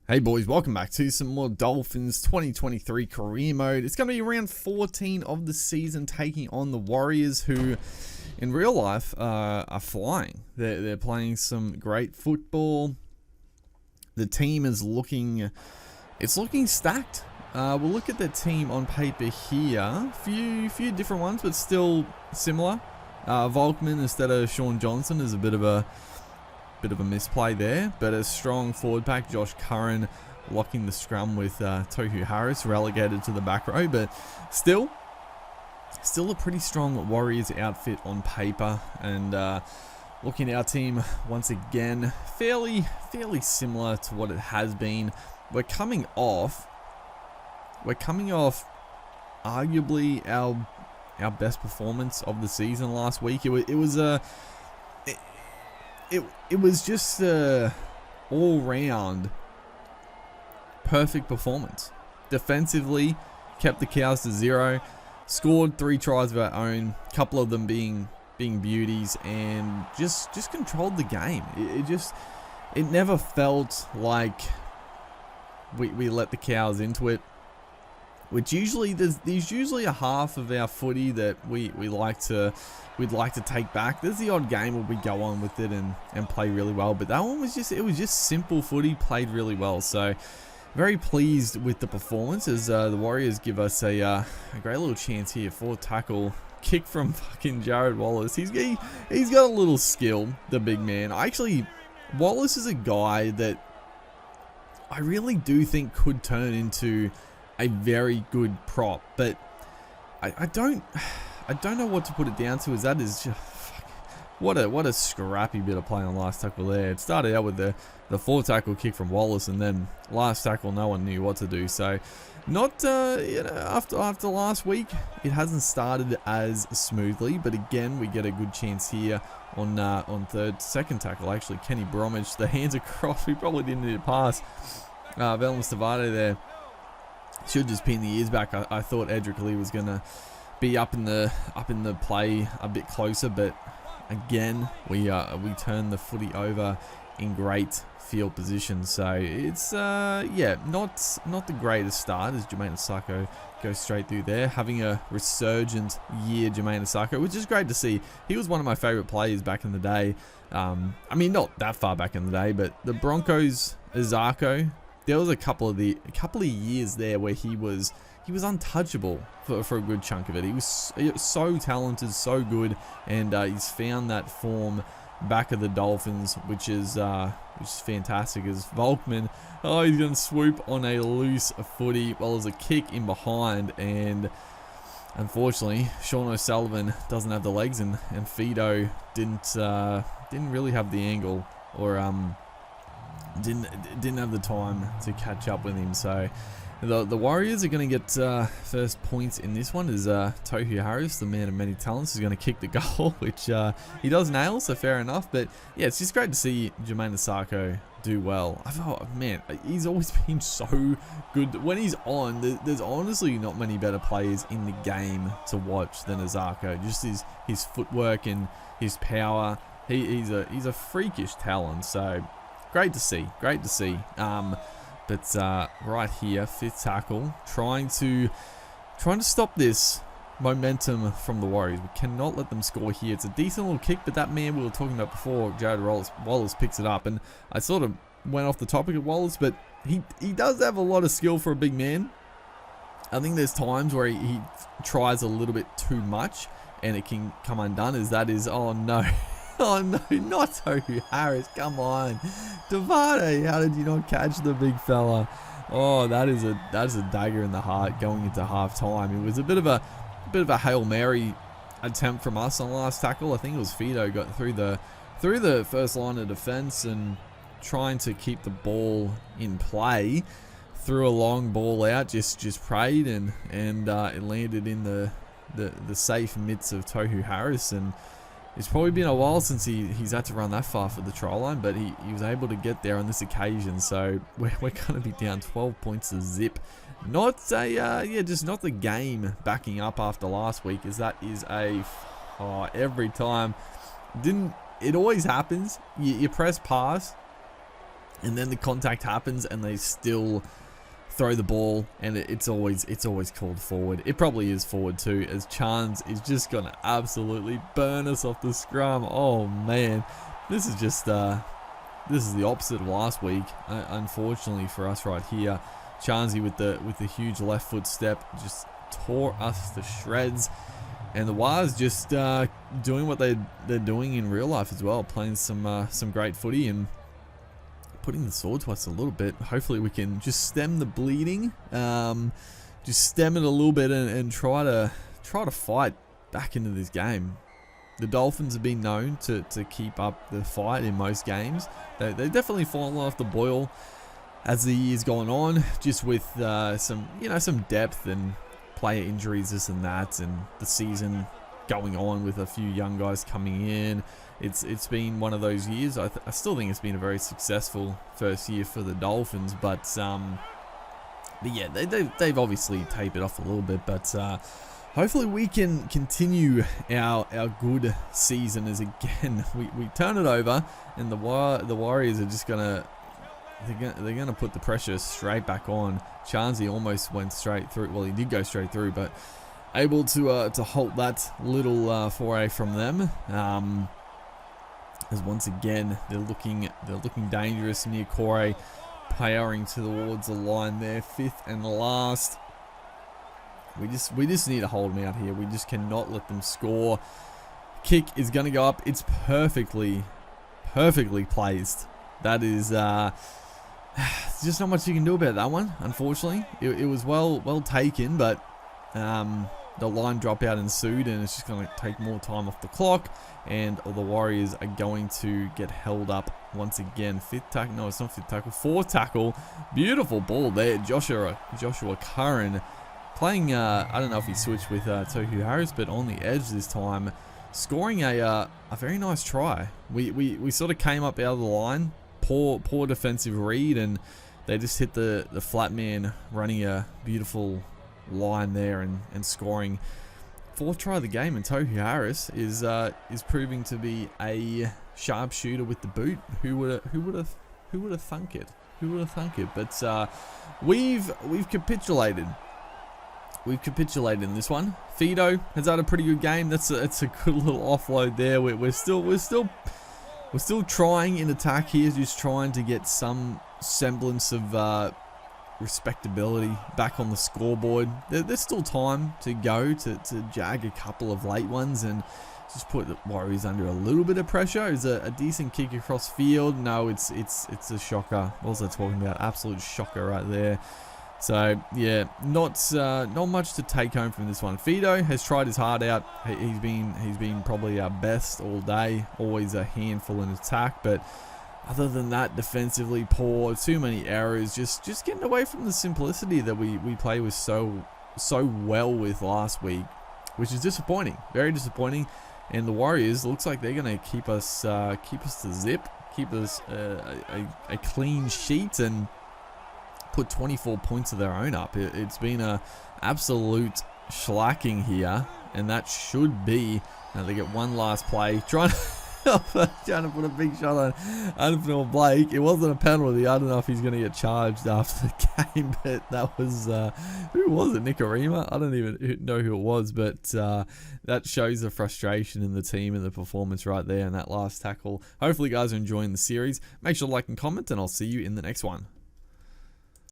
Hey boys, welcome back to some more Dolphins 2023 career mode. It's going to be round 14 of the season, taking on the Warriors, who in real life are flying. They're playing some great football. The team is looking stacked. We'll look at the team on paper here. Few different ones, but still similar. Volkman instead of Sean Johnson is a bit of a misplay there, but a strong forward pack. Josh Curran locking the scrum with Tohu Harris relegated to the back row, but still a pretty strong Warriors outfit on paper. And looking at our team once again, fairly similar to what it has been. We're coming off arguably our best performance of the season last week. It was just a all-round perfect performance. Defensively, kept the Cows to 0, scored 3 tries of our own, a couple of them being beauties, and just controlled the game. It never felt like we let the Cows into it. Which usually there's usually a half of our footy that we'd like to take back. There's the odd game where we go on with it and play really well, but that one was just simple footy, played really well. So very pleased with the performance as the Warriors give us a great little chance here. Forward tackle kick from fucking Jared Wallace. He's got a little skill, the big man. Wallace is a guy that I really do think could turn into a very good prop, but I don't know what to put it down to. That is just what a scrappy bit of play on last tackle there. It started out with the forward tackle kick from Wallace, and then last tackle no one knew what to do. So not after last week it hasn't started as smoothly, but again we get a good chance here on second tackle. Actually, Kenny Bromwich, the hands across, we probably didn't need a pass. Velma Stavate there should just pin the ears back. I thought Edric Lee was gonna be up in the play a bit closer, but again we turn the footy over in great field position. So it's not the greatest start as Jermaine Asako goes straight through there, having a resurgent year. Jermaine Asako, which is great to see. He was one of my favorite players back in the day. I mean, not that far back in the day, but the Broncos Asako. There was a couple of years there where he was untouchable for a good chunk of it. He was so talented, so good, and he's found that form back at the Dolphins, which is fantastic. As Volkman, he's going to swoop on a loose footy. Well, there's a kick in behind, and unfortunately, Sean O'Sullivan doesn't have the legs, and Fido didn't really have the angle, or didn't have the time to catch up with him. So the Warriors are going to get first points in this one, as Tohu Harris, the man of many talents, is going to kick the goal, which he does nail, so fair enough. But yeah, it's just great to see Jermaine Asako do well. I thought, man, he's always been so good. When he's on, there's honestly not many better players in the game to watch than Asako. Just his footwork and his power. He's a freakish talent. So great to see. But right here, fifth tackle, trying to stop this momentum from the Warriors. We cannot let them score here. It's a decent little kick, but that man we were talking about before, Jared Wallace, picks it up. And I sort of went off the topic of Wallace, but he does have a lot of skill for a big man. I think there's times where he tries a little bit too much, and it can come undone. Oh no. Oh no, not Tohu Harris, come on. Devade, how did you not catch the big fella? Oh, that is a dagger in the heart going into half time. It was a bit of a Hail Mary attempt from us on last tackle. I think it was Fido got through the first line of defense and trying to keep the ball in play. Threw a long ball out, just prayed, and it landed in the safe midst of Tohu Harris. And it's probably been a while since he's had to run that far for the try line, but he was able to get there on this occasion. So we're going to be down 12 points to zip. Not just not the game backing up after last week, as that is every time. It always happens. You press pass, and then the contact happens and they still throw the ball, and it's always called forward. It probably is forward too, as Chance is just gonna absolutely burn us off the scrum. Oh man, this is just this is the opposite of last week, unfortunately for us right here. Chansey with the huge left foot step just tore us to shreds, and the Wires just doing what they're doing in real life as well, playing some great footy and putting the sword to us a little bit. Hopefully we can just stem the bleeding, just stem it a little bit and try to fight back into this game. The Dolphins have been known to keep up the fight in most games. They definitely fallen off the boil as the year's gone on, just with some depth and player injuries, this and that, and the season going on with a few young guys coming in. It's been one of those years. I still think it's been a very successful first year for the Dolphins, but yeah, they've obviously tapered off a little bit, but hopefully we can continue our good season as again we turn it over, and the Warriors are just gonna put the pressure straight back on. Chansey almost went straight through. Well, he did go straight through, but able to halt that little foray from them. As once again they're looking dangerous. Near Corey powering towards the line there, fifth and last. We just need to hold them out here. We just cannot let them score. Kick is going to go up. It's perfectly placed. That is there's just not much you can do about that one, unfortunately. It was well taken, but the line dropout ensued, and it's just going to take more time off the clock, and the Warriors are going to get held up once again. Fifth tackle, no, it's not fifth tackle, fourth tackle. Beautiful ball there. Joshua Curran playing, I don't know if he switched with Tohu Harris, but on the edge this time, scoring a very nice try. We sort of came up out of the line, poor defensive read, and they just hit the flat man, running a beautiful line there and scoring. Fourth try of the game, and Tohu Harris is proving to be a sharpshooter with the boot. Who would have thunk it? Who would have thunk it? But we've capitulated. We've capitulated in this one. Fido has had a pretty good game. That's a good little offload there. We're still trying in attack here, just trying to get some semblance of respectability back on the scoreboard. There's still time to go to jag a couple of late ones and just put the Warriors under a little bit of pressure. It's a decent kick across field. No, it's a shocker. What was I talking about? Absolute shocker right there. So yeah, not much to take home from this one. Fido has tried his heart out. He's been probably our best all day. Always a handful in attack, but other than that, defensively poor. Too many errors. Just getting away from the simplicity that we played with so well with last week, which is disappointing. Very disappointing. And the Warriors looks like they're gonna keep us to zip, keep us a clean sheet, and put 24 points of their own up. It's been a absolute shellacking here, and that should be. Now they get one last play, trying to put a big shot on Anthony Blake. It wasn't a penalty. I don't know if he's going to get charged after the game, but that was who was it? Nicarima? I don't even know who it was, but that shows the frustration in the team and the performance right there in that last tackle. Hopefully, you guys are enjoying the series. Make sure to like and comment, and I'll see you in the next one.